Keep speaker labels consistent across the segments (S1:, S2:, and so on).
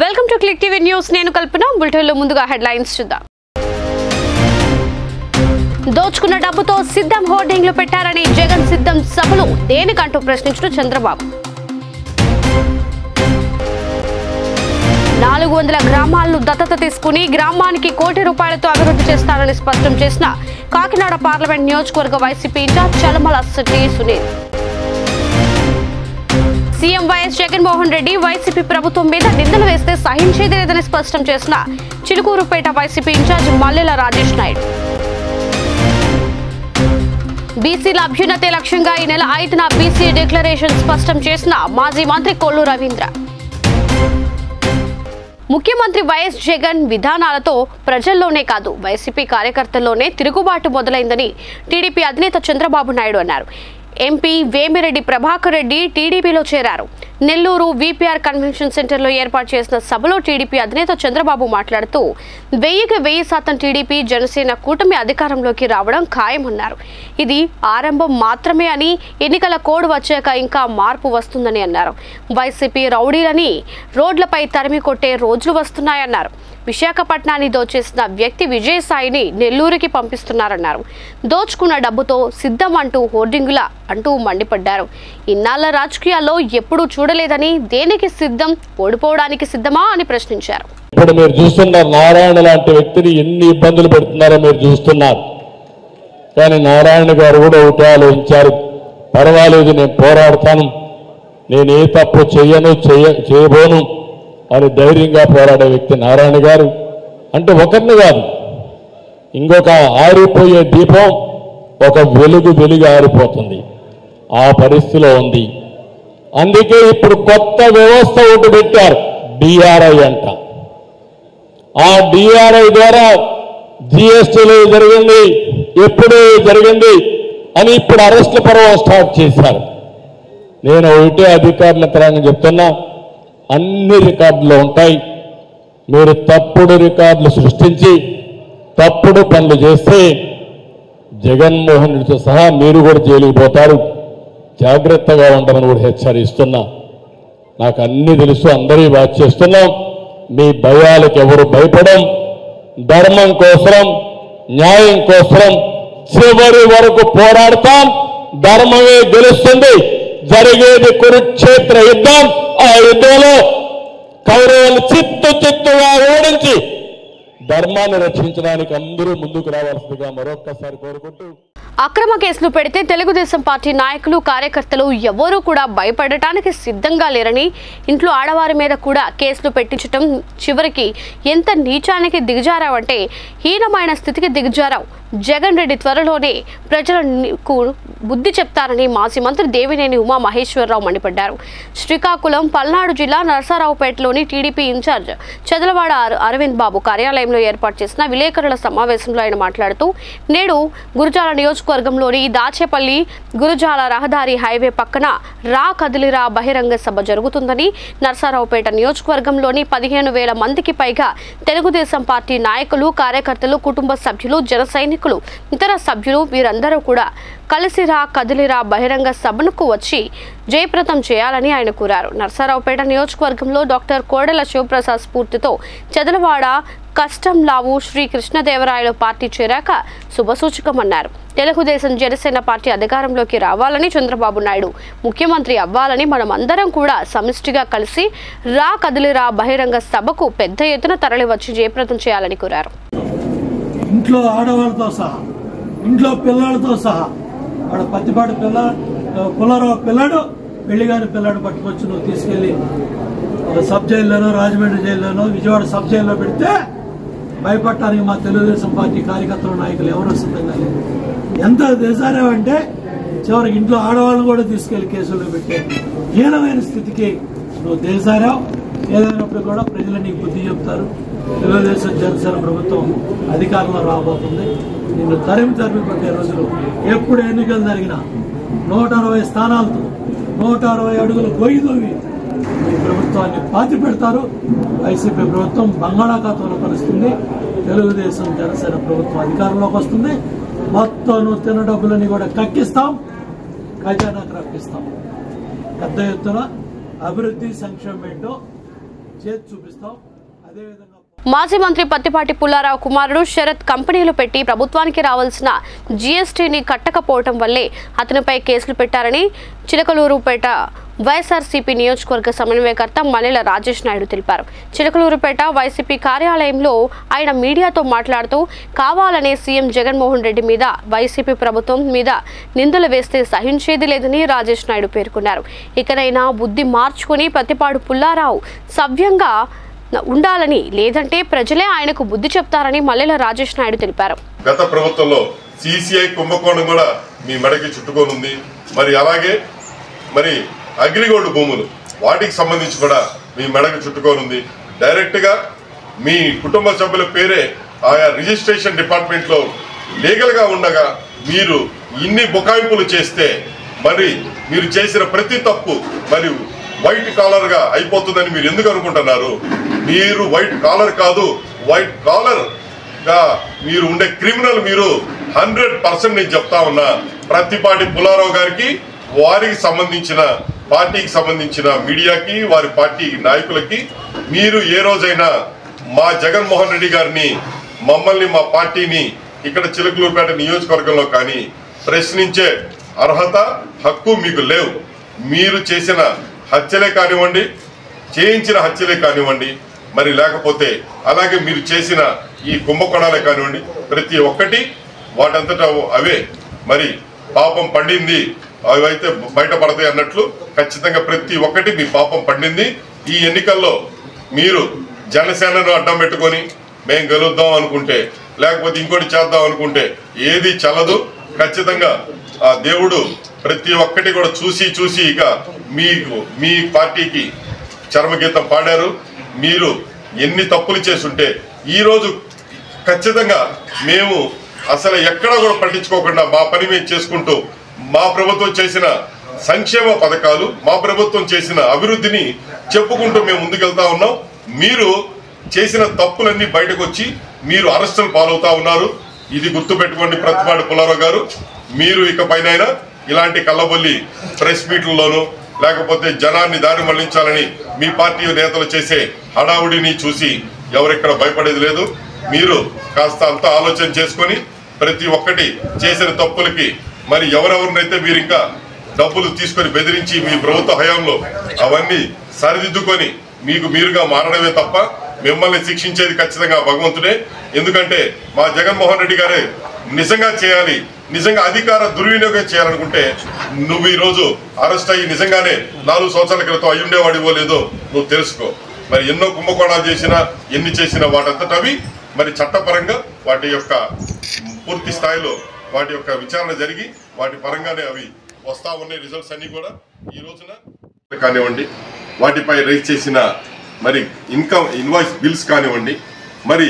S1: Welcome to click TV news. నేను కల్పన. బులెటిన్లో ముందుగా హెడ్లైన్స్ చూద్దాం. దోచుకున్న డబ్బుతో సిద్ధం హోర్డింగ్లు పెట్టారని జగన్ సిద్ధం సభలు దేనికంటూ ప్రశ్నించిన చంద్రబాబు. 400 గ్రామాలను దత్తత తీసుకుని గ్రామానికి ₹1 కోటి అభివృద్ధి చేస్తారని స్పష్టం చేసిన కాకినాడ పార్లమెంట్ నియోజకవర్గ YCP incharge Chalamalasetti Sunil. CM YS Jaganmohan Reddy YCP ప్రభుత్వం మీద నిందలు వేస్తే సహించేది లేదని స్పష్టం చేసిన చిలుకూరుపేట వైసీపీ ఇన్ఛార్జ్ మల్లెల రాజేష్ నాయుడు. బీసీల అభ్యున్నతే లక్ష్యంగా ఈ నెల 5న బీసీ డిక్లరేషన్ స్పష్టం చేసిన మాజీ మంత్రి కొల్లు రవీంద్ర. ముఖ్యమంత్రి వైఎస్ జగన్ విధానాలతో ప్రజల్లోనే కాదు వైసీపీ కార్యకర్తల్లోనే తిరుగుబాటు మొదలైందని టీడీపీ అధినేత చంద్రబాబు నాయుడు అన్నారు. ఎంపీ వేమిరెడ్డి ప్రభాకర్ రెడ్డి టీడీపీలో చేరారు. నెల్లూరు వీపీఆర్ కన్వెన్షన్ సెంటర్లో ఏర్పాటు చేసిన సభలో టీడీపీ అధినేత చంద్రబాబు మాట్లాడుతూ 100% టీడీపీ జనసేన కూటమి అధికారంలోకి రావడం ఖాయమన్నారు. ఇది ఆరంభం మాత్రమే అని, ఎన్నికల కోడ్ వచ్చాక ఇంకా మార్పు వస్తుందని అన్నారు. వైసీపీ రౌడీలని రోడ్లపై తరిమి కొట్టే రోజులు వస్తున్నాయన్నారు. విశాఖపట్నాన్ని దోచేసిన వ్యక్తి విజయసాయిని నెల్లూరుకి పంపిస్తున్నారన్నారు. దోచుకున్న డబ్బుతో సిద్ధం అంటూ హోర్డింగుల అంటూ మండిపడ్డారు. ఇన్నాళ్ల రాజకీయాల్లో ఎప్పుడూ చూడలేదని, దేనికి సిద్ధం, ఓడిపోవడానికి సిద్ధమా అని ప్రశ్నించారు.
S2: ఇప్పుడు మీరు చూస్తున్నారు, నారాయణ లాంటి వ్యక్తిని ఎన్ని ఇబ్బందులు పెడుతున్నారో మీరు చూస్తున్నారు. కానీ నారాయణ గారు కూడా ఒకటి ఆలోచించారు, పర్వాలేదు నేను పోరాడతాను, నేను ఏ తప్పు చేయబోను అని ధైర్యంగా పోరాడే వ్యక్తి నారాయణ గారు. అంటే ఒకరిని కాదు, ఇంకొక ఆరిపోయే దీపం ఒక వెలుగు ఆరిపోతుంది, ఆ పరిస్థితిలో ఉంది. అందుకే ఇప్పుడు కొత్త వ్యవస్థ ఒకటి పెట్టారు, డిఆర్ఐ అంట. ఆ డిఆర్ఐ ద్వారా జిఎస్టీలో జరిగింది, ఎప్పుడు జరిగింది అని ఇప్పుడు అరెస్టుల పర్వం స్టార్ట్ చేశారు. నేను ఒకటే అధికారుల తరంగా చెప్తున్నా, అన్ని రికార్డులు ఉంటాయి. మీరు తప్పుడు రికార్డులు సృష్టించి తప్పుడు పనులు చేస్తే జగన్మోహన్ రెడ్డితో సహా మీరు కూడా జైలుకు పోతారు. జాగ్రత్తగా ఉండమని కూడా హెచ్చరిస్తున్నా. నాకు అన్ని తెలుసు, అందరి వాచ్ చేస్తున్నాం. మీ భయాలకు ఎవరు భయపడం. ధర్మం కోసం, న్యాయం కోసం చివరి వరకు పోరాడతాం. ధర్మమే గెలుస్తుంది. జరిగేది కురుక్షేత్ర యుద్ధం. ఆ యుద్ధంలో కౌరవులు చిత్తుగా ఓడించి ధర్మాన్ని రక్షించడానికి అందరూ ముందుకు రావాల్సిందిగా మరొక్కసారి కోరుకుంటూ,
S1: అక్రమ కేసులు పెడితే తెలుగుదేశం పార్టీ నాయకులు, కార్యకర్తలు ఎవరూ కూడా భయపడటానికి సిద్ధంగా లేరని, ఇంట్లో ఆడవారి మీద కూడా కేసులు పెట్టించడం చివరికి ఎంత నీచానికి దిగజారావంటే హీనమైన స్థితికి దిగజారావు. జగన్ రెడ్డి త్వరలోనే ప్రజలకు బుద్ధి చెప్తారని మాజీ మంత్రి దేవినేని ఉమా మహేశ్వరరావు మండిపడ్డారు. శ్రీకాకుళం, పల్నాడు జిల్లా నరసరావుపేటలోని టీడీపీ ఇన్ఛార్జ్ చదలవాడ అరవింద్ బాబు కార్యాలయంలో ఏర్పాటు చేసిన విలేకరుల సమావేశంలో ఆయన మాట్లాడుతూ, నేడు గురజాల నియోజకవర్గంలోని దాచేపల్లి గురజాల రహదారి హైవే పక్కన రా కదిలిరా బహిరంగ సభ జరుగుతుందని, నరసరావుపేట నియోజకవర్గంలోని 15,000 మందికి పైగా తెలుగుదేశం పార్టీ నాయకులు, కార్యకర్తలు, కుటుంబ సభ్యులు, జన సైనికులు, ఇతర సభ్యులు వీరందరూ కూడా కలిసిరా కదిలిరా బహిరంగ సభకు వచ్చి జయప్రదం చేయాలని ఆయన కోరారు. నరసరావుపేట నియోజకవర్గంలో డాక్టర్ కోడెల శివప్రసాద్ స్ఫూర్తితో చదలవాడ కస్టమ్ లావు శ్రీ కృష్ణదేవరాయలు పార్టీ చేరాక శుభసూచకమన్నారు. తెలుగుదేశం జనసేన పార్టీ అధికారంలోకి రావాలని, చంద్రబాబు నాయుడు ముఖ్యమంత్రి అవ్వాలని మనమందరం కూడా సమిష్టిగా కలిసి రా కదిలిరా బహిరంగ సభకు పెద్ద ఎత్తున తరలివచ్చి జయప్రదం చేయాలని కోరారు.
S3: ఇంట్లో ఆడవాళ్ళతో సహా, ఇంట్లో పిల్లలతో సహా, వాడు పత్తిపాటి పుల్లారావు పిల్లాడు, పెళ్లిగాని పిల్లాడు పట్టుకొచ్చి నువ్వు తీసుకెళ్లి సబ్ జైల్లోనో, రాజమండ్రి జైల్లోనో, విజయవాడ సబ్ జైల్లో పెడితే భయపడటానికి మా తెలుగుదేశం పార్టీ కార్యకర్తల నాయకులు ఎవరూ సిద్ధంగా లేదు. ఎంత దేశారేమంటే చివరికి ఇంట్లో ఆడవాళ్ళను కూడా తీసుకెళ్లి కేసుల్లో పెట్టే హీనమైన స్థితికి నువ్వు దేశారావు. ఏదైనప్పుడు కూడా ప్రజలు నీకు బుద్ధి చెప్తారు. తెలుగుదేశం జనసేన ప్రభుత్వం అధికారంలో రాబోతుంది. నిన్ను తరిమి కొట్టే రోజులు ఎప్పుడు ఎన్నికలు జరిగినా 160 స్థానాలతో 160 అడుగులు గొయ్యి ఈ ప్రభుత్వాన్ని పాతి పెడతారు. వైసీపీ ప్రభుత్వం బంగాళాఖాతంలో కలుస్తుంది. తెలుగుదేశం జనసేన ప్రభుత్వం అధికారంలోకి వస్తుంది. మొత్తం నువ్వు తిన్న డబ్బులని కూడా కక్కిస్తాం, ఖజానాకు రప్పిస్తాం. పెద్ద ఎత్తున అభివృద్ధి సంక్షేమం ఏంటో చేసి చూపిస్తాం. అదేవిధంగా
S1: మాజీ మంత్రి పత్తిపాటి పుల్లారావు కుమారుడు శరత్ కంపెనీలు పెట్టి ప్రభుత్వానికి రావాల్సిన జీఎస్టీని కట్టకపోవడం వల్లే అతనిపై కేసులు పెట్టారని చిలకలూరుపేట వైఎస్ఆర్సీపీ నియోజకవర్గ సమన్వయకర్త మల్లెల రాజేష్ నాయుడు తెలిపారు. చిలకలూరుపేట వైసీపీ కార్యాలయంలో ఆయన మీడియాతో మాట్లాడుతూ కావాలనే సీఎం జగన్మోహన్ రెడ్డి మీద వైసీపీ ప్రభుత్వం మీద నిందలు వేస్తే సహించేది లేదని రాజేష్ నాయుడు పేర్కొన్నారు. ఇకనైనా బుద్ధి మార్చుకుని పత్తిపాటి పుల్లారావు సవ్యంగా ఉండాలని, లేదంటే ప్రజలే ఆయనకు బుద్ధి చెప్తారని మల్లెల రాజేష్ నాయుడు తెలిపారు.
S4: గత ప్రభుత్వంలో సిసిఐ కుంభకోణం కూడా మీ మెడకి చుట్టుకోనుంది. మరి అలాగే మరి అగ్రిగోల్డ్ భూములు వాటికి సంబంధించి కూడా మీ మెడకి చుట్టుకోనుంది. డైరెక్ట్గా మీ కుటుంబ సభ్యుల పేరే ఆయా రిజిస్ట్రేషన్ డిపార్ట్మెంట్లో లీగల్గా ఉండగా మీరు ఇన్ని బుకాయింపులు చేస్తే మరి మీరు చేసిన ప్రతి తప్పు మరి వైట్ కాలర్ గా అయిపోతుందని మీరు ఎందుకు అనుకుంటున్నారు? మీరు వైట్ కాలర్ కాదు, వైట్ కాలర్ గా మీరు ఉండే క్రిమినల్. మీరు 100% నేను చెప్తా ఉన్నా. పత్తిపాటి పుల్లారావు గారికి, వారికి సంబంధించిన పార్టీకి సంబంధించిన మీడియాకి, వారి పార్టీ నాయకులకి మీరు ఏ రోజైనా మా జగన్మోహన్ రెడ్డి గారిని, మమ్మల్ని, మా పార్టీని ఇక్కడ చిలకలూరుపేట నియోజకవర్గంలో కానీ ప్రశ్నించే అర్హత, హక్కు మీకు లేవు. మీరు చేసిన హత్యలే కానివ్వండి, చేయించిన హత్యలే కానివ్వండి, మరి లేకపోతే అలాగే మీరు చేసిన ఈ కుంభకోణాలే కానివ్వండి, ప్రతి ఒక్కటి వాటంతటా అవే మరి పాపం పండింది, అవైతే బయటపడతాయి అన్నట్లు ఖచ్చితంగా ప్రతి ఒక్కటి మీ పాపం పండింది. ఈ ఎన్నికల్లో మీరు జనసేనను అడ్డం పెట్టుకొని మేము గెలుద్దాం అనుకుంటే, లేకపోతే ఇంకోటి చేద్దాం అనుకుంటే ఏది చల్లదు. ఖచ్చితంగా ఆ దేవుడు ప్రతి ఒక్కటి కూడా చూసి ఇక మీకు, మీ పార్టీకి చర్మగీతం పాడారు. మీరు ఎన్ని తప్పులు చేసుంటే ఈరోజు ఖచ్చితంగా మేము అసలు ఎక్కడా కూడా పట్టించుకోకుండా మా పని మేము చేసుకుంటూ మా ప్రభుత్వం చేసిన సంక్షేమ పథకాలు, మా ప్రభుత్వం చేసిన అభివృద్ధిని చెప్పుకుంటూ మేము ముందుకెళ్తా ఉన్నాం. మీరు చేసిన తప్పులన్నీ బయటకు వచ్చి మీరు అరెస్టులు పాలవుతా ఉన్నారు. ఇది గుర్తుపెట్టుకోండి పత్తిపాటి పుల్లారావు గారు. మీరు ఇకపైనైనా ఇలాంటి కల్లబొల్లి ప్రెస్ మీట్లలోనూ లేకపోతే జనాన్ని దారి మళ్లించాలని మీ పార్టీ నేతలు చేసే హడావుడిని చూసి ఎవరెక్కడ భయపడేది లేదు. మీరు కాస్త అంతా ఆలోచన చేసుకొని ప్రతి ఒక్కటి చేసిన తప్పులకి మరి ఎవరెవరినైతే మీరు ఇంకా డబ్బులు తీసుకొని బెదిరించి మీ ప్రభుత్వ హయాంలో అవన్నీ సరిదిద్దుకొని మీకు మీరుగా మారడమే తప్ప మిమ్మల్ని శిక్షించేది ఖచ్చితంగా భగవంతుడే. ఎందుకంటే మా జగన్మోహన్ రెడ్డి గారే నిజంగా చేయాలి, నిజంగా అధికార దుర్వినియోగం చేయాలనుకుంటే నువ్వు ఈరోజు అరెస్ట్ అయ్యి నిజంగానే 4 సంవత్సరాల క్రితం అయ్యుండేవాడివో లేదో నువ్వు తెలుసుకో. మరి ఎన్నో కుంభకోణాలు చేసినా, ఎన్ని చేసినా వాటంతటవి మరి చట్టపరంగా వాటి యొక్క పూర్తి స్థాయిలో వాటి యొక్క విచారణ జరిగి వాటి పరంగానే అవి వస్తా ఉన్నాయి. రిజల్ట్స్ అన్ని కూడా ఈ రోజున కానివ్వండి, వాటిపై రైజ్ చేసిన మరి ఇన్వాయిస్ బిల్స్ కానివ్వండి, మరి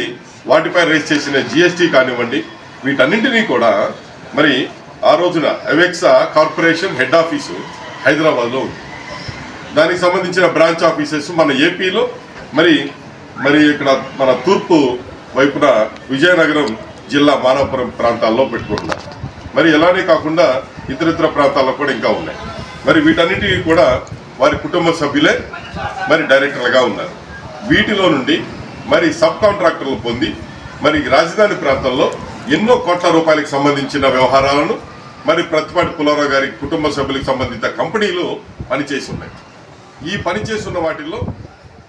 S4: వాటిపై రైజ్ చేసిన జిఎస్టీ కానివ్వండి, వీటన్నింటినీ కూడా మరి ఆ రోజున అవెక్సా కార్పొరేషన్ హెడ్ ఆఫీసు హైదరాబాద్లో ఉంది. దానికి సంబంధించిన బ్రాంచ్ ఆఫీసెస్ మన ఏపీలో మరి ఇక్కడ మన తూర్పు వైపున విజయనగరం జిల్లా మానవపురం ప్రాంతాల్లో పెట్టుకుంటున్నారు. మరి ఇలానే కాకుండా ఇతరితర ప్రాంతాల్లో కూడా ఇంకా ఉన్నాయి. మరి వీటన్నిటికీ కూడా వారి కుటుంబ సభ్యులే మరి డైరెక్టర్లుగా ఉన్నారు. వీటిలో నుండి మరి సబ్ కాంట్రాక్టర్లు పొంది మరి రాజధాని ప్రాంతంలో ఎన్నో కోట్ల రూపాయలకు సంబంధించిన వ్యవహారాలను మరి పత్తిపాటి పుల్లారావు గారి కుటుంబ సభ్యులకు సంబంధించిన కంపెనీలు పనిచేసి ఉన్నాయి. ఈ పనిచేస్తున్న వాటిల్లో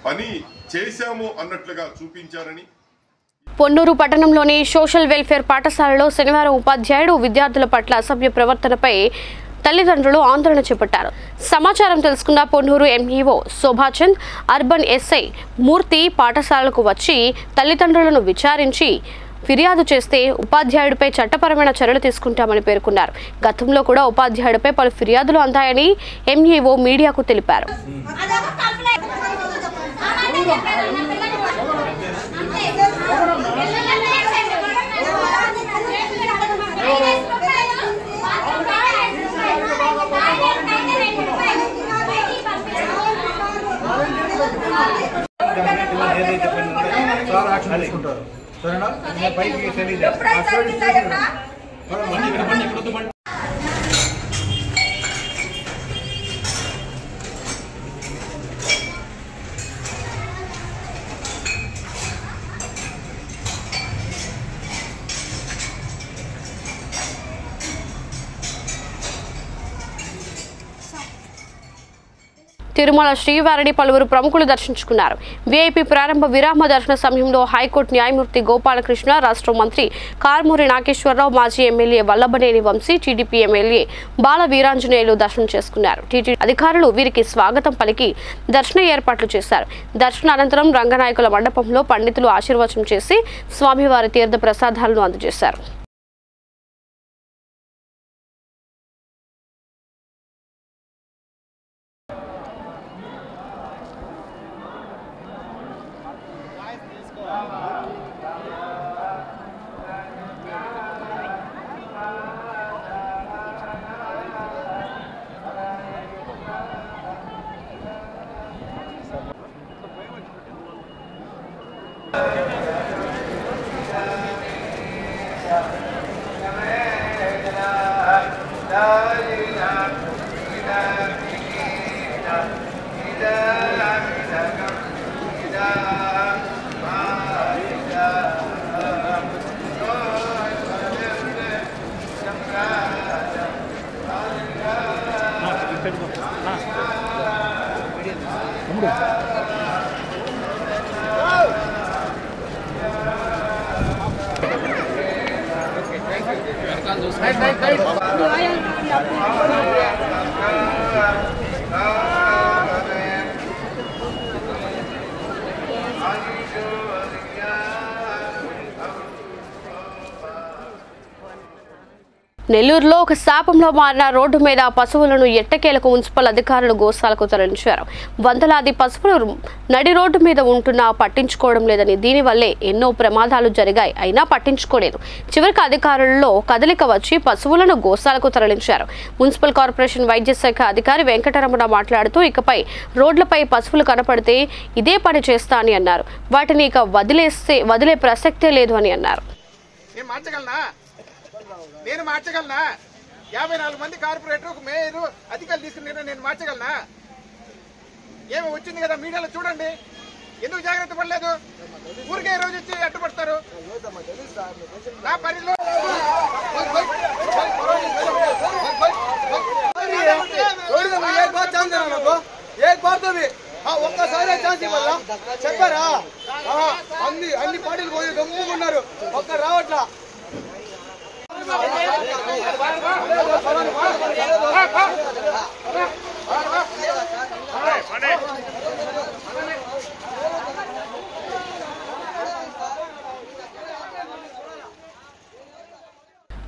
S4: పని చేశాము అన్నట్లుగా చూపించారని
S1: పొన్నూరు పట్టణంలోని సోషల్ వెల్ఫేర్ పాఠశాలలో శనివారం ఉపాధ్యాయుడు విద్యార్థుల పట్ల అసభ్య ప్రవర్తనపై తల్లిదండ్రులు ఆందోళన చేపట్టారు. సమాచారం తెలుసుకున్న పొన్నూరు ఎంఈఓ శోభాచంద్, అర్బన్ ఎస్ఐ మూర్తి పాఠశాలకు వచ్చి తల్లిదండ్రులను విచారించి ఫిర్యాదు చేస్తే ఉపాధ్యాయుడిపై చట్టపరమైన చర్యలు తీసుకుంటామని పేర్కొన్నారు. గతంలో కూడా ఉపాధ్యాయుడిపై పలు ఫిర్యాదులు అందాయని ఎంఈఓ మీడియాకు తెలిపారు.
S5: సరేనా పైకి తెలియదు.
S1: తిరుమల శ్రీవారిని పలువురు ప్రముఖులు దర్శించుకున్నారు. వీఐపీ ప్రారంభ విరామ దర్శన సమయంలో హైకోర్టు న్యాయమూర్తి గోపాలకృష్ణ, రాష్ట్ర మంత్రి కారుమూరి నాగేశ్వరరావు, మాజీ MLA Vallabhaneni Vamsi, TDP MLA Bala Veeranjaneyulu దర్శనం చేసుకున్నారు. టీటీడీ అధికారులు వీరికి స్వాగతం పలికి దర్శన ఏర్పాట్లు చేశారు. దర్శన అనంతరం రంగనాయకుల మండపంలో పండితులు ఆశీర్వచనం చేసి స్వామివారి తీర్థ ప్రసాదాలను అందజేశారు. నెల్లూరులో ఒక శాపంలో మారిన రోడ్డు మీద పశువులను ఎట్టకేలకు మున్సిపల్ అధికారులు గోశాలకు తరలించారు. వందలాది పశువులు నడి రోడ్డు మీద ఉంటున్నా పట్టించుకోవడం లేదని, దీనివల్లే ఎన్నో ప్రమాదాలు జరిగాయి, అయినా పట్టించుకోలేదు. చివరికి అధికారులలో కదలిక వచ్చి పశువులను గోశాలకు తరలించారు. మున్సిపల్ కార్పొరేషన్ వైద్య శాఖ అధికారి వెంకటరమణ మాట్లాడుతూ, ఇకపై రోడ్లపై పశువులు కనపడితే ఇదే పని చేస్తా అని అన్నారు. వాటిని ఇక వదిలే ప్రసక్తే లేదు అని అన్నారు.
S5: నేను మార్చగలనా? 54 మంది కార్పొరేటర్, ఒక మేయర్, అధికారులు తీసుకుని నేను మార్చగలనా? ఏమో వచ్చింది కదా మీడియాలో చూడండి, ఎందుకు జాగ్రత్త పడలేదు? ఊరికే రోజు వచ్చి అడ్డుపడతారు. నా పరిధిలో ఒక్కసారి ఛాన్స్ ఇవ్వాలా? చెప్పారా? అన్ని పార్టీలు పోయి దమ్ముకున్నారు, ఒక్క రావట్లా.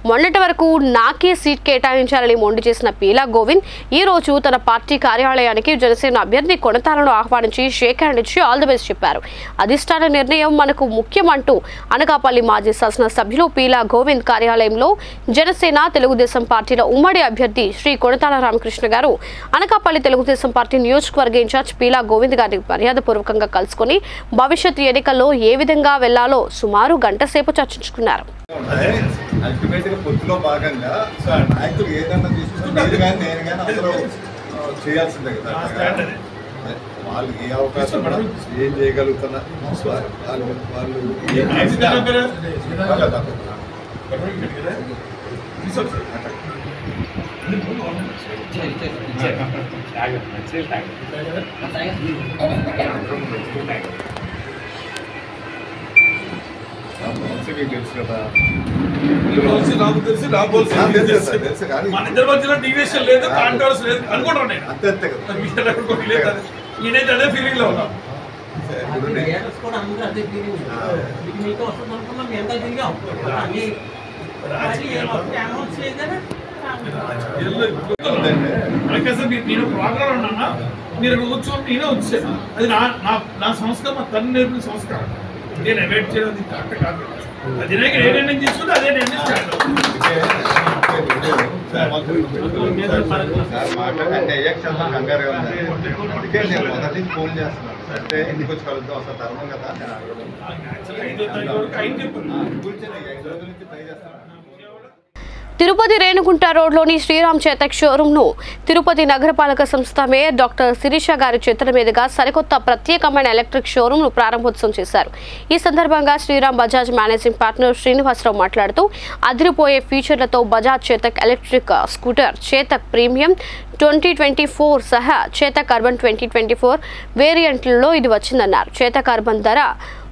S1: మొన్నటి వరకు నాకే సీట్ కేటాయించాలని మొండి చేసిన పీలా గోవింద్ ఈ రోజు తన పార్టీ కార్యాలయానికి జనసేన అభ్యర్థి కొనతాలను ఆహ్వానించి షేక్ హ్యాండ్ ఇచ్చి ఆల్ ది బెస్ట్ చెప్పారు. అధిష్టాన నిర్ణయం మనకు ముఖ్యమంటూ అనకాపల్లి మాజీ శాసనసభ్యులు పీలా గోవింద్ కార్యాలయంలో జనసేన తెలుగుదేశం పార్టీల ఉమ్మడి అభ్యర్థి శ్రీ కొనతాల రామకృష్ణ గారు అనకాపల్లి తెలుగుదేశం పార్టీ నియోజకవర్గ ఇన్ఛార్జ్ పీలా గోవింద్ గారిని మర్యాదపూర్వకంగా కలుసుకుని భవిష్యత్ ఎన్నికల్లో ఏ విధంగా వెళ్లాలో సుమారు గంట సేపు చర్చించుకున్నారు.
S6: అల్టిమేట్ గా పొత్తులో భాగంగా నాయకులు ఏదన్నా తీసుకుంటే నేను కానీ అందరూ చేయాల్సిందే కదా. వాళ్ళు ఏ అవకాశం ఏం చేయగలుగుతున్నా వాళ్ళు తెలుసు కదా.
S7: నాకు తెలిసి మన ఇద్దరి మధ్యలో డివియేషన్ లేదు, కాంట్రవర్సీ లేదు అనుకుంటాను నేను.
S6: అంతే కదా.
S7: నేనైతే అదే ఫీలింగ్ లో ఉన్నా. నేను ప్రోగ్రామ్ ఉన్నా, మీరు కూర్చొని నేనే వచ్చాను. అది నా సంస్కారం, మా తల్లి నేర్పిన సంస్కారం. నేను అవాయిడ్ చేయడం కరెక్ట్ కాదు. అది ఏ నిర్ణయం తీసుకుంటే అదే నిర్ణయం స్టార్ట్ అవుతుంది.
S6: కంగారుగా ఉంది. అందుకే నేను మొదటి నుంచి ఫోన్ చేస్తున్నాను. అంటే ఇంటికి వచ్చి కలుద్దాం, అసలు ధర్మం కదా.
S7: 5 తారీఖు వరకు అయింది.
S6: 5 రోజుల నుంచి ట్రై చేస్తాను.
S1: తిరుపతి రేణుగుంట రోడ్లోని శ్రీరామ్ చేతక్ షోరూంను తిరుపతి నగరపాలక సంస్థ మేయర్ డాక్టర్ శిరీష గారి చేతుల మీదుగా సరికొత్త ప్రత్యేకమైన ఎలక్ట్రిక్ షోరూంను ప్రారంభోత్సవం చేశారు. ఈ సందర్భంగా శ్రీరామ్ బజాజ్ మేనేజింగ్ పార్ట్నర్ శ్రీనివాసరావు మాట్లాడుతూ, అదిరిపోయే ఫీచర్లతో Bajaj Chetak electric scooter, Chetak premium 2024 సహా చేతక్ అర్బన్ 2024 వేరియంట్లలో ఇది వచ్చిందన్నారు. చేతక్ అర్బన్ ధర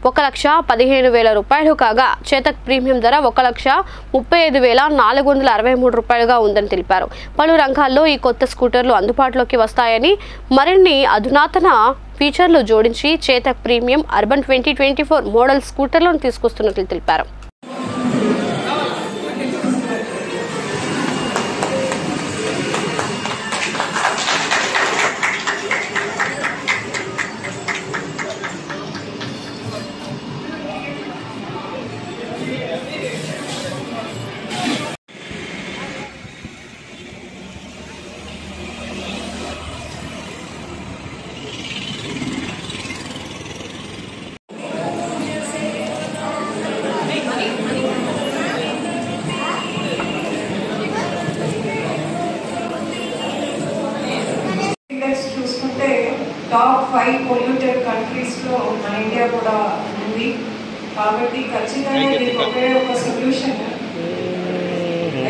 S1: 1,15,000 రూపాయలు కాగా చేతక్ ప్రీమియం ధర 1,35,463 రూపాయలుగా ఉందని తెలిపారు. పలు రంగాల్లో ఈ కొత్త స్కూటర్లు అందుబాటులోకి వస్తాయని, మరిన్ని అధునాతన ఫీచర్లు జోడించి చేతక్ ప్రీమియం అర్బన్ 2024 మోడల్ స్కూటర్లను తీసుకొస్తున్నట్లు తెలిపారు.
S8: చూసుకుంటే టాప్ 5 పొల్యూటెడ్ కంట్రీస్ లో మన ఇండియా కూడా ఉంది. కాబట్టి ఖచ్చితంగా దీనికి ఒకే ఒక సొల్యూషన్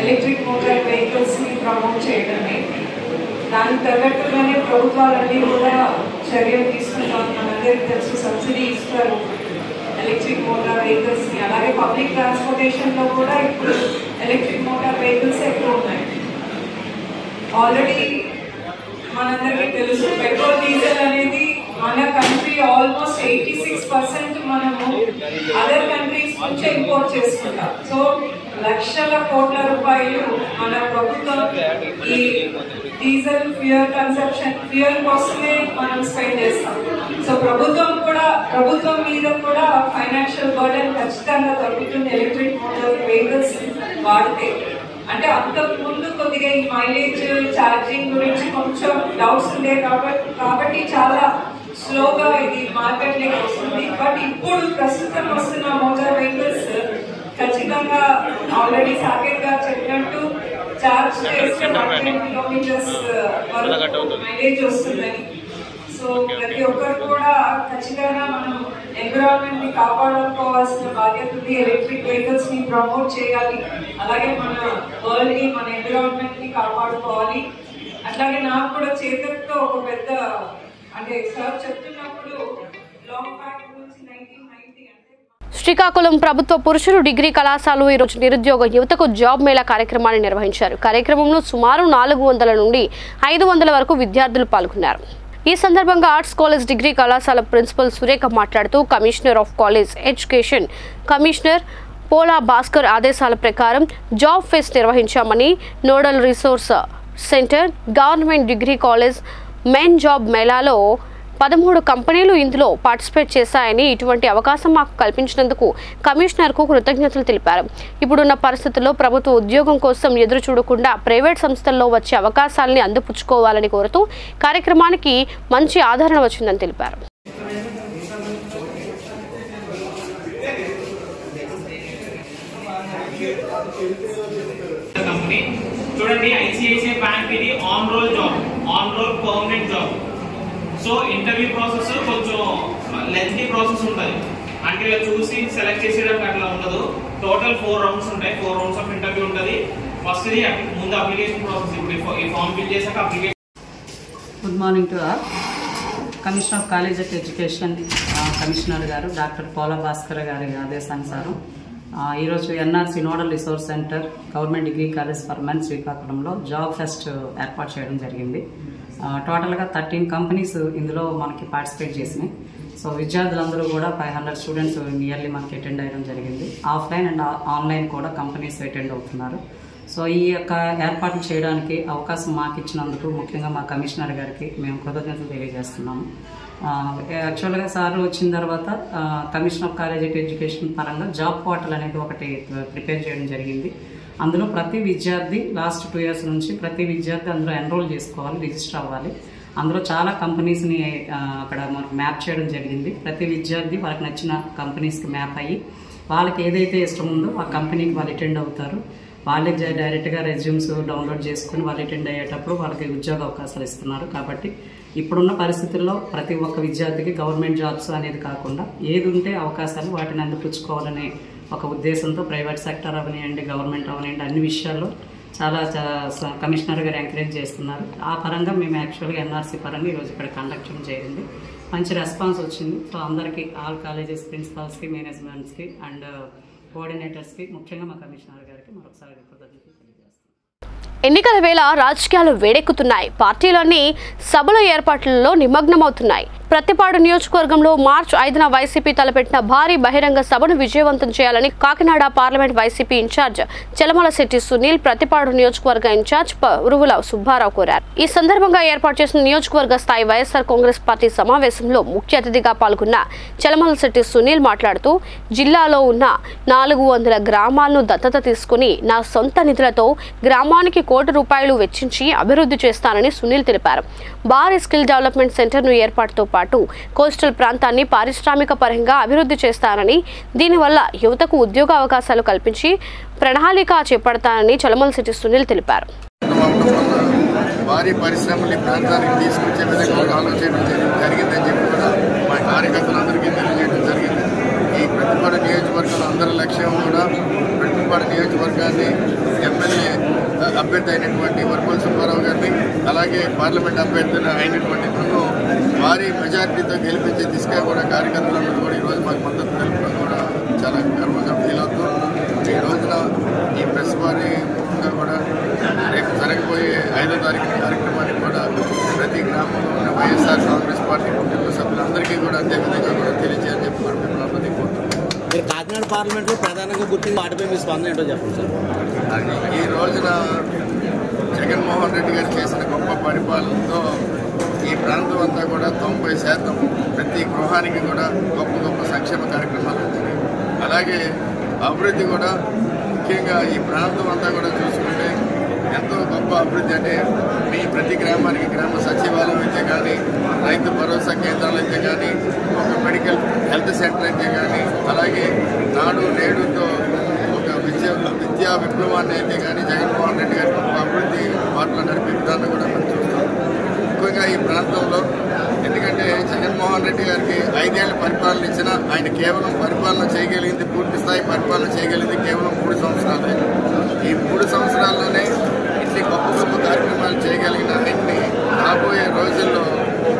S8: ఎలక్ట్రిక్ మోటార్ వెహికల్స్ ని ప్రమోట్ చేయడమే. దానికి తగ్గట్టుగానే ప్రభుత్వాలన్నీ కూడా చర్యలు తీసుకుంటారు. మనందరికీ తెలుసు, సబ్సిడీ ఇస్తారు ఎలక్ట్రిక్ మోటార్ వెహికల్స్ ని. అలాగే పబ్లిక్ ట్రాన్స్పోర్టేషన్ లో కూడా ఇప్పుడు ఎలక్ట్రిక్ మోటార్ వెహికల్స్ ఎక్కువ ఉన్నాయి. ఆల్రెడీ మనందరికీ తెలుసు, పెట్రోల్ డీజిల్ అనేది మన కంట్రీ ఆల్మోస్ట్ 86% మనము అదర్ కంట్రీస్ నుంచి ఇంపోర్ట్ చేసుకుంటాం. సో లక్షల కోట్ల రూపాయలు మన ప్రభుత్వం ఈ డీజిల్ ఫ్యూయల్ కోసమే మనం స్పెండ్ చేస్తాం. సో ప్రభుత్వం మీద కూడా ఫైనాన్షియల్ బర్డెన్ ఖచ్చితంగా తగ్గుతుంది ఎలక్ట్రిక్ మోటార్ వెహికల్స్ వాడితే. అంటే అంతకు ముందు కొద్దిగా ఈ మైలేజ్ ఛార్జింగ్ గురించి కొంచెం డౌట్స్ ఉండే కాబట్టి చాలా స్లోగా ఇది మార్కెట్ లోకి వస్తుంది. బట్ ఇప్పుడు ప్రస్తుతం వస్తున్న మోటార్ వెహికల్స్ ఖచ్చితంగా ఆల్రెడీ సాకేత్ గారు చెప్పినట్టు ఛార్జ్ చేస్తే 110 కిలోమీటర్స్ మైలేజ్ వస్తుందని. సో ప్రతి ఒక్కరు కూడా ఖచ్చితంగా మనం ఎన్విరాన్మెంట్ ని కాపాడుకోవాల్సిన బాధ్యత ఉంది. ఎలక్ట్రిక్ వెహికల్స్ ని ప్రమోట్ చేయాలి. అలాగే మన వరల్డ్ ని, మన ఎన్విరాన్మెంట్ ని కాపాడుకోవాలి. అట్లాగే నాకు కూడా చేతక్తో ఒక పెద్ద, అంటే సార్ చెప్తున్నప్పుడు లాంగ్ బ్యాక్ గురించి 1990 అంటే
S1: శ్రీకాకుళం ప్రభుత్వ పురుషులు డిగ్రీ కళాశాలలో ఈరోజు నిరుద్యోగ యువతకు జాబ్ మేళా కార్యక్రమాన్ని నిర్వహించారు. కార్యక్రమంలో సుమారు 400 నుండి 500 వరకు విద్యార్థులు పాల్గొన్నారు. ఈ సందర్భంగా ఆర్ట్స్ కాలేజ్ డిగ్రీ కళాశాల ప్రిన్సిపల్ సురేఖ మాట్లాడుతూ commissioner of college education commissioner Pola Bhaskar ఆదేశాల ప్రకారం జాబ్ ఫెస్ట్ నిర్వహించామని, nodal resource centre government degree college main job మేళాలో 13 కంపెనీలు ఇందులో పార్టిసిపేట్ చేశాయని, ఇటువంటి అవకాశం మాకు కల్పించినందుకు కమిషనర్కు కృతజ్ఞతలు తెలిపారు. ఇప్పుడున్న పరిస్థితుల్లో ప్రభుత్వ ఉద్యోగం కోసం ఎదురు చూడకుండా ప్రైవేట్ సంస్థల్లో వచ్చే అవకాశాలని అందిపుచ్చుకోవాలని కోరుతూ కార్యక్రమానికి మంచి ఆదరణ వచ్చిందని తెలిపారు.
S9: చూడండి, ఐసిఐసిఐ బ్యాంక్ ఇది on roll permanent job. So interview process కొంచెం లెంతీ ప్రాసెస్ ఉంటుంది. అంటే ఇలా చూసి సెలెక్ట్ చేసేయడం అట్లా ఉండదు. టోటల్ 4 రౌండ్స్ ఉంటాయి. 4 రౌండ్స్ ఆఫ్ ఇంటర్వ్యూ ఉంటుంది. ఫస్ట్ ఇది ముందు అప్లికేషన్ ప్రాసెస్. ఇప్పుడు ఈ ఫామ్ ఫిల్ చేశాక application.
S10: Good morning to all. Commissioner of college of education commissioner గారు డాక్టర్ పోలా భాస్కర్ గారి ఆదేశానుసారం ఈరోజు NRC nodal resource centre government degree college for men శ్రీకాకుళంలో జాబ్ ఫెస్ట్ ఏర్పాటు చేయడం జరిగింది. టోటల్గా 13 కంపెనీస్ ఇందులో మనకి పార్టిసిపేట్ చేసినాయి. సో విద్యార్థులందరూ కూడా 500 స్టూడెంట్స్ నియర్లీ మనకి అటెండ్ అయ్యడం జరిగింది. ఆఫ్లైన్ అండ్ ఆన్లైన్ కూడా కంపెనీస్ అటెండ్ అవుతున్నారు. సో ఈ యొక్క ఏర్పాట్లు చేయడానికి అవకాశం మాకు ఇచ్చినందుకు ముఖ్యంగా మా కమిషనర్ గారికి మేము కృతజ్ఞతలు తెలియజేస్తున్నాము. యాక్చువల్గా సార్ వచ్చిన తర్వాత commission of college of education పరంగా జాబ్ పోర్టల్ అనేది ఒకటి ప్రిపేర్ చేయడం జరిగింది. అందులో ప్రతి విద్యార్థి లాస్ట్ 2 years నుంచి ప్రతి విద్యార్థి అందులో ఎన్రోల్ చేసుకోవాలి, రిజిస్టర్ అవ్వాలి. అందులో చాలా కంపెనీస్ని అక్కడ మనకు మ్యాప్ చేయడం జరిగింది. ప్రతి విద్యార్థి వాళ్ళకి నచ్చిన కంపెనీస్కి మ్యాప్ అయ్యి వాళ్ళకి ఏదైతే ఇష్టం ఉందో ఆ కంపెనీకి వాళ్ళు అటెండ్ అవుతారు. వాళ్ళే డైరెక్ట్గా రెజ్యూమ్స్ డౌన్లోడ్ చేసుకుని వాళ్ళు అటెండ్ అయ్యేటప్పుడు వాళ్ళకి ఉద్యోగ అవకాశాలు ఇస్తున్నారు. కాబట్టి ఇప్పుడున్న పరిస్థితుల్లో ప్రతి ఒక్క విద్యార్థికి గవర్నమెంట్ జాబ్స్ అనేది కాకుండా ఏది ఉంటే అవకాశాలు వాటిని అందిపుచ్చుకోవాలనే ఒక ఉద్దేశంతో ప్రైవేట్ సెక్టర్ అవనివ్వండి, గవర్నమెంట్ అవనివ్వండి, అన్ని విషయాల్లో చాలా కమిషనర్ గారు ఎంకరేజ్ చేస్తున్నారు. ఆ పరంగా మేము యాక్చువల్గా ఎన్ఆర్సీ పరంగా ఈరోజు ఇక్కడ కండక్ట్ జరిగింది. మంచి రెస్పాన్స్ వచ్చింది. సో అందరికీ ఆల్ కాలేజెస్ ప్రిన్సిపాల్స్కి, మేనేజ్మెంట్స్కి అండ్ కోఆర్డినేటర్స్కి, ముఖ్యంగా మా కమిషనర్ గారికి మరొకసారి కృతజ్ఞతలు తెలియజేస్తాం.
S1: ఎన్నికల వేళ రాజకీయాలు వేడెక్కుతున్నాయి. పార్టీలన్నీ సభల ఏర్పాట్లలో నిమగ్నమవుతున్నాయి. ప్రతిపాడు నియోజకవర్గంలో మార్చి 5న వైసీపీ తలపెట్టిన భారీ బహిరంగ సభను విజయవంతం చేయాలని Kakinada parliament YCP incharge Chalamalasetti Sunil, Prathipadu నియోజకవర్గ ఇన్ఛార్జ్ ఉరువుల సుబ్బారావు కోరారు. ఈ సందర్భంగా ఏర్పాటు చేసిన నియోజకవర్గ స్థాయి వైఎస్ఆర్ కాంగ్రెస్ పార్టీ సమావేశంలో ముఖ్య అతిథిగా పాల్గొన్న చలమలశెట్టి సునీల్ మాట్లాడుతూ, జిల్లాలో ఉన్న 400 గ్రామాలను దత్తత తీసుకుని నా సొంత నిధులతో గ్రామానికి ₹1 కోటి వెచ్చించి అభివృద్ధి చేస్తానని సునీల్ తెలిపారు. భారీ స్కిల్ డెవలప్మెంట్ సెంటర్ను ఏర్పాటుతో పాటు కోస్టల్ ప్రాంతాన్ని పారిశ్రామిక పరంగా అభివృద్ధి చేస్తానని, దీనివల్ల యువతకు ఉద్యోగ అవకాశాలు కల్పించి ప్రణాళిక చేపడతానని చలమలశెట్టి సునీల్ తెలిపారు.
S6: భారీ పరిశ్రమల్ని ప్రాంతానికి తీసుకొచ్చే విధంగా ఆలోచన జరిగిందని చెప్పి కూడా మా కార్యకర్తలందరికీ తెలియజేయడం జరిగింది. ఈ ప్రతిపాడు నియోజకవర్గంలో అందరి లక్ష్యం కూడా ప్రతిపాడు నియోజకవర్గాన్ని ఎమ్మెల్యే అభ్యర్థి అయినటువంటి వరపుల సుబ్బారావు గారిని, అలాగే పార్లమెంట్ అభ్యర్థి అయినటువంటి నన్ను భారీ మెజార్టీతో గెలిపించే దిశగా కూడా కార్యకర్తలందరూ కూడా ఈరోజు మాకు మద్దతు తెలుపడం కూడా చాలా గర్వంగా ఫీల్ అవుతాం. ఈ రోజున ఈ ప్రెస్ వారీగా కూడా రేపు జరగబోయే 5వ తారీఖు కార్యక్రమానికి కూడా ప్రతి గ్రామంలో ఉన్న వైఎస్ఆర్ కాంగ్రెస్ పార్టీ కుటుంబ సభ్యులందరికీ కూడా అదే విధంగా కూడా తెలియజేయాలని చెప్పి కూడా మిమ్మల్ని అందరికీ కోరుతున్నాం.
S11: కాకినాడ పార్లమెంట్లో ప్రధానంగా గుర్తింపు వాటిపై మీ స్పందన ఏంటో చెప్పండి సార్.
S6: ఈ రోజున జగన్మోహన్ రెడ్డి గారు చేసిన గొప్ప పరిపాలనతో ఈ ప్రాంతం అంతా కూడా 90% ప్రతి గృహానికి కూడా గొప్ప గొప్ప సంక్షేమ కార్యక్రమాలు ఉన్నాయి. అలాగే అభివృద్ధి కూడా ముఖ్యంగా ఈ ప్రాంతం అంతా కూడా చూసుకుంటే ఎంతో గొప్ప అభివృద్ధి. అంటే మీ ప్రతి గ్రామానికి గ్రామ సచివాలయం అయితే కానీ, రైతు భరోసా కేంద్రాలు అయితే కానీ, ఒక మెడికల్ హెల్త్ సెంటర్ అయితే కానీ, అలాగే నాడు నేడుతో ఒక విద్యా విప్లవాన్ని అయితే కానీ జగన్మోహన్ రెడ్డి గారి గొప్ప అభివృద్ధి బాటలో నడిపే విధానం కూడా మనం చూస్తాం. ముఖ్యంగా ఈ ప్రాంతంలో ఎందుకంటే జగన్మోహన్ రెడ్డి గారికి 5 ఏళ్ల పరిపాలన ఇచ్చినా ఆయన కేవలం పరిపాలన చేయగలిగింది, పూర్తి స్థాయి పరిపాలన చేయగలిగింది కేవలం 3 సంవత్సరాలే. ఈ 3 సంవత్సరాల్లోనే ఇన్ని గొప్ప గొప్ప కార్యక్రమాలు చేయగలిగిన ఆయన్ని రాబోయే రోజుల్లో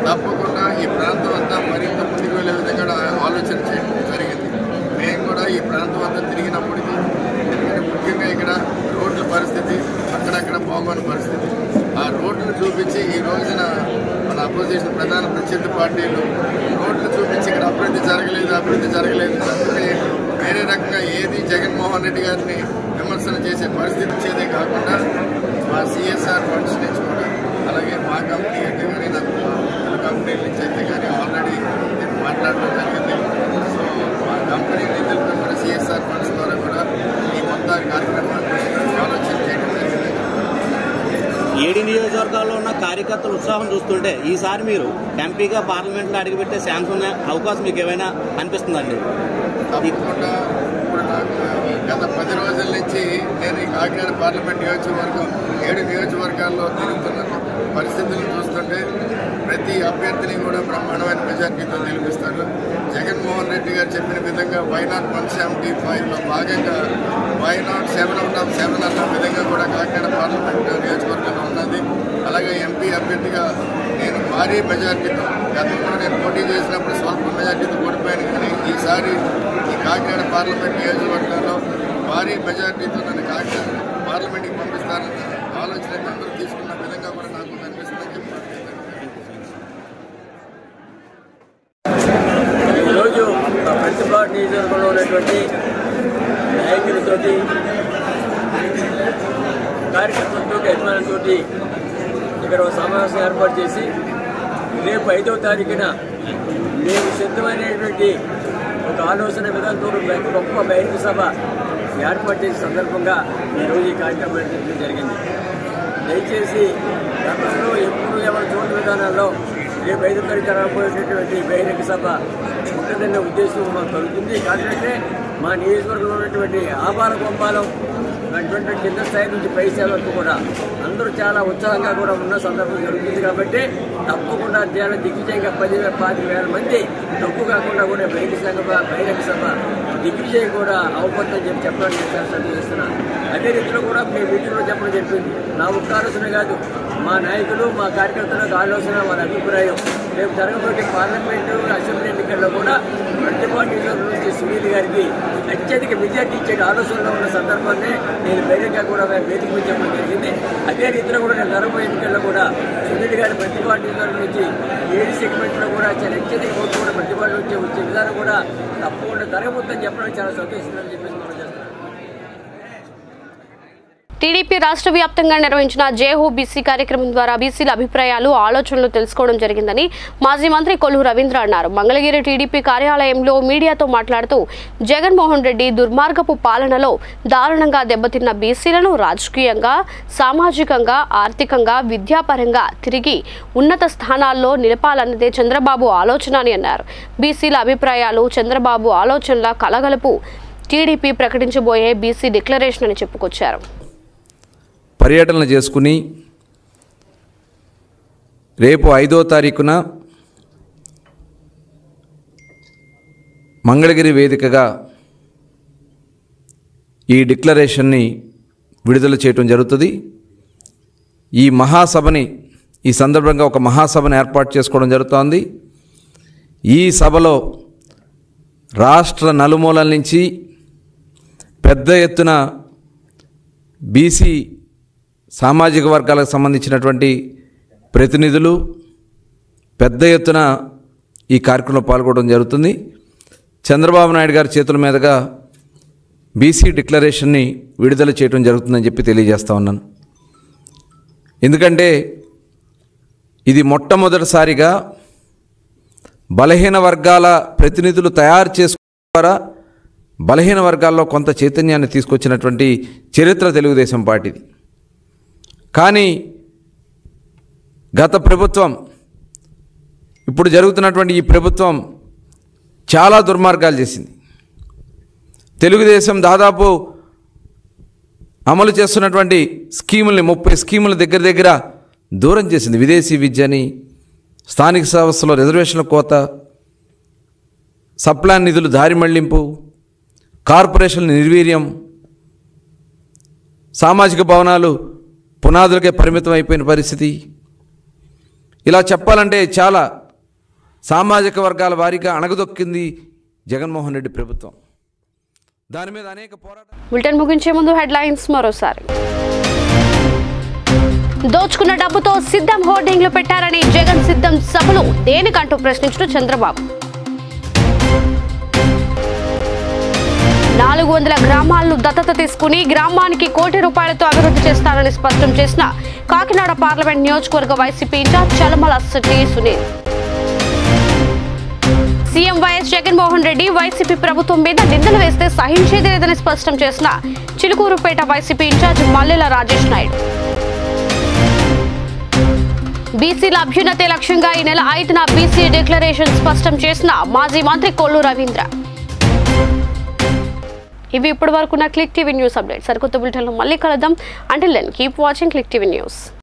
S6: తప్పకుండా ఈ ప్రాంతం అంతా మరింత ముందుకు వెళ్ళే విధంగా ఆలోచన చేయడం జరిగింది. మేము కూడా ఈ ప్రాంతం అంతా తిరిగినప్పటికీ ఎందుకంటే ముఖ్యంగా ఇక్కడ రోడ్ల పరిస్థితి అక్కడక్కడ బాగోని పరిస్థితి, ఆ రోడ్లను చూపించి ఈ రోజున మన అపోజిషన్ ప్రధాన ప్రత్యర్థి పార్టీలు రోడ్లు చూపించి ఇక్కడ అభివృద్ధి జరగలేదు అంటే వేరే రకంగా ఏది జగన్మోహన్ రెడ్డి గారిని విమర్శన చేసే పరిస్థితి వచ్చేదే కాకుండా మా CSR ఫండ్స్ నుంచి కూడా, అలాగే మా కంపెనీ అయితే కానీ నాకు కంపెనీల నుంచి అయితే కానీ ఆల్రెడీ నేను మాట్లాడడం జరిగింది. సో మా కంపెనీ నిధులు మన CSR ఫండ్స్ ద్వారా కూడా ఈ మొత్తం కార్యక్రమాన్ని ఆలోచన చేయడం జరిగింది.
S11: 7 నియోజకవర్గాల్లో ఉన్న కార్యకర్తల ఉత్సాహం చూస్తుంటే ఈసారి మీరు ఎంపీగా పార్లమెంట్లో అడుగుపెట్టే ఛాన్స్ ఉన్న అవకాశం మీకు ఏమైనా అనిపిస్తుందండి?
S6: తప్పకుండా ఇప్పుడు నాకు గత 10 రోజుల నుంచి నేను ఈ కాకినాడ పార్లమెంట్ నియోజకవర్గం 7 నియోజకవర్గాల్లో తిరుగుతున్నాను. పరిస్థితులను చూస్తుంటే ప్రతి అభ్యర్థిని కూడా బ్రహ్మాండమైన మెజార్టీతో గెలిపిస్తారు. జగన్మోహన్ రెడ్డి గారు చెప్పిన విధంగా వైనాట్ 175లో భాగంగా వైనాట్ 7/7 అన్న విధంగా కూడా కాకినాడ పార్లమెంట్ నియోజకవర్గంలో ఉన్నది. అలాగే ఎంపీ అభ్యర్థిగా నేను భారీ మెజార్టీతో, గతంలో నేను పోటీ చేసినప్పుడు స్వల్ప మెజార్టీతో ఓడిపోయాను, కానీ ఈసారి ఈ కాకినాడ పార్లమెంట్ నియోజకవర్గంలో భారీ మెజార్టీతో నన్ను కాకినాడ పార్లమెంట్కి పంపిస్తారన్న ఆలోచన అందరూ తీసుకున్న విధంగా కూడా నాకు కనిపిస్తుందని చెప్పారు.
S12: ఈరోజు ప్రతిపాడు నియోజకవర్గంలో ఉన్నటువంటి నాయకులతోటి, కార్యకర్తలతో, అభిమానులతో ఇక్కడ ఒక సమావేశం ఏర్పాటు చేసి రేపు 5వ తారీఖున మేము సిద్ధమైనటువంటి ఒక ఆలోచన విధానంతో గొప్ప బహిరంగ సభ ఏర్పాటు చేసే సందర్భంగా ఈరోజు ఈ కార్యక్రమం నిర్వహించడం జరిగింది. దయచేసి గతంలో ఎప్పుడు ఎవరి చూడని విధానాల్లో రేపు 5వ తారీఖు రాబోయేటటువంటి బహిరంగ సభ ఉంటుందనే ఉద్దేశం మాకు కలుగుతుంది. కాకపోతే మా నియోజకవర్గంలో ఉన్నటువంటి ఆబాల గొంపాలం అటువంటి కింద స్థాయి నుంచి పై స్థాయి వరకు కూడా అందరూ చాలా ఉత్సాహంగా కూడా ఉన్న సందర్భం జరుగుతుంది కాబట్టి తప్పకుండా చాలా దిగ్విజయంగా 10,000-15,000 మంది తక్కువ కాకుండా కూడా బహిరంగ సభ దిగ్విజయం కూడా అవబోతుందని చెప్పడానికి నేను సంతోషిస్తున్నాను. అదే రీతిలో కూడా మీ మీటింగ్లో చెప్పడం చెప్పింది. నా ఒక్క ఆలోచన కాదు, మా నాయకులు మా కార్యకర్తలకు ఆలోచన వాళ్ళ అభిప్రాయం రేపు జరగబోయే పార్లమెంటు అసెంబ్లీ ఎన్నికల్లో కూడా ప్రతిపాటి నుంచి సునీల్ గారికి అత్యధిక మెజార్టీ ఇచ్చే ఆలోచనలో ఉన్న సందర్భాన్ని నేను బహిరంగ కూడా వేదిక మీద చెప్పడం జరిగింది. అదే రీతిలో కూడా నేను జరగబోయే ఎన్నికల్లో కూడా సునీల్ గారి ప్రతిపాటి నుంచి 7 సెగ్మెంట్లో కూడా చాలా అత్యధిక ఓట్లు కూడా ప్రతిపాటి నుంచి వచ్చే విధానం కూడా తప్పకుండా జరగబోతుందని చెప్పడం చాలా సంతోషిస్తుందని చెప్పేసి మనం చేస్తున్నాం.
S1: టీడీపీ రాష్ట్ర వ్యాప్తంగా నిర్వహించిన జేహో బీసీ కార్యక్రమం ద్వారా బీసీల అభిప్రాయాలు ఆలోచనలు తెలుసుకోవడం జరిగిందని మాజీ మంత్రి కొల్లు రవీంద్ర అన్నారు. మంగళగిరి టీడీపీ కార్యాలయంలో మీడియాతో మాట్లాడుతూ జగన్మోహన్ రెడ్డి దుర్మార్గపు పాలనలో దారుణంగా దెబ్బతిన్న బీసీలను రాజకీయంగా, సామాజికంగా, ఆర్థికంగా, విద్యాపరంగా తిరిగి ఉన్నత స్థానాల్లో నిలపాలన్నదే చంద్రబాబు ఆలోచన అని అన్నారు. బీసీల అభిప్రాయాలు చంద్రబాబు ఆలోచనల కలగలుపు టీడీపీ ప్రకటించబోయే బీసీ డిక్లరేషన్ అని చెప్పుకొచ్చారు.
S13: పర్యటనలు చేసుకుని రేపు 5వ తారీఖున మంగళగిరి వేదికగా ఈ డిక్లరేషన్ని విడుదల చేయటం జరుగుతుంది. ఈ మహాసభని ఈ సందర్భంగా ఒక మహాసభను ఏర్పాటు చేసుకోవడం జరుగుతోంది. ఈ సభలో రాష్ట్ర నలుమూలల నుంచి పెద్ద ఎత్తున బీసీ సామాజిక వర్గాలకు సంబంధించినటువంటి ప్రతినిధులు పెద్ద ఎత్తున ఈ కార్యక్రమంలో పాల్గొనడం జరుగుతుంది. చంద్రబాబు నాయుడు గారి చేతుల మీదుగా బీసీ డిక్లరేషన్ని విడుదల చేయడం జరుగుతుందని చెప్పి తెలియజేస్తా ఉన్నాను. ఎందుకంటే ఇది మొట్టమొదటిసారిగా బలహీన వర్గాల ప్రతినిధులు తయారు చేసుకున్నారా, బలహీన వర్గాల్లో కొంత చైతన్యాన్ని తీసుకొచ్చినటువంటి చరిత్ర తెలుగుదేశం పార్టీది. కానీ గత ప్రభుత్వం, ఇప్పుడు జరుగుతున్నటువంటి ఈ ప్రభుత్వం చాలా దుర్మార్గాలు చేసింది. తెలుగుదేశం దాదాపు అమలు చేస్తున్నటువంటి స్కీముల్ని 30 స్కీముల దగ్గర దూరం చేసింది. విదేశీ విద్యని, స్థానిక సంస్థలో రిజర్వేషన్ల కోత, సప్లాన్ నిధులు దారి మళ్లింపు, కార్పొరేషన్ల నిర్వీర్యం, సామాజిక భవనాలు పునాదులకే పరిమితం అయిపోయిన పరిస్థితి. ఇలా చెప్పాలంటే చాలా సామాజిక వర్గాల వారీగా అణగదొక్కింది జగన్మోహన్ రెడ్డి ప్రభుత్వం. దాని మీద అనేక పోరాటాలు.
S1: బులెటిన్ ముగించే ముందు హెడ్లైన్స్ మరోసారి. దోచుకున్న డబ్బుతో సిద్ధం హోర్డింగ్లు పెట్టారని జగన్ సిద్ధం సభలు దేనికంటూ ప్రశ్నించిన చంద్రబాబు. 400 గ్రామాలను దత్తత తీసుకుని గ్రామానికి ₹1,00,00,000 అభివృద్ధి చేస్తారని స్పష్టం చేసిన కాకినాడ పార్లమెంట్ నియోజకవర్గ YCP incharge Chalamalasetti Sunil. CM YS Jaganmohan Reddy YCP ప్రభుత్వం మీద నిందలు వేస్తే సహించేది లేదని స్పష్టం చేసిన చిలుకూరుపేట వైసీపీ ఇన్ఛార్జ్ మల్లెల రాజేష్ నాయుడు. బీసీల అభ్యున్నతే లక్ష్యంగా ఈ నెల 5న బీసీ డిక్లరేషన్ స్పష్టం చేసిన మాజీ మంత్రి కొల్లు రవీంద్ర. ఇవి ఇప్పటి వరకున్న క్లిక్ టీవీ న్యూస్ అప్డేట్. సరికొత్త బులెటిన్లో మళ్ళీ కలుద్దాం. Until then keep watching click TV news.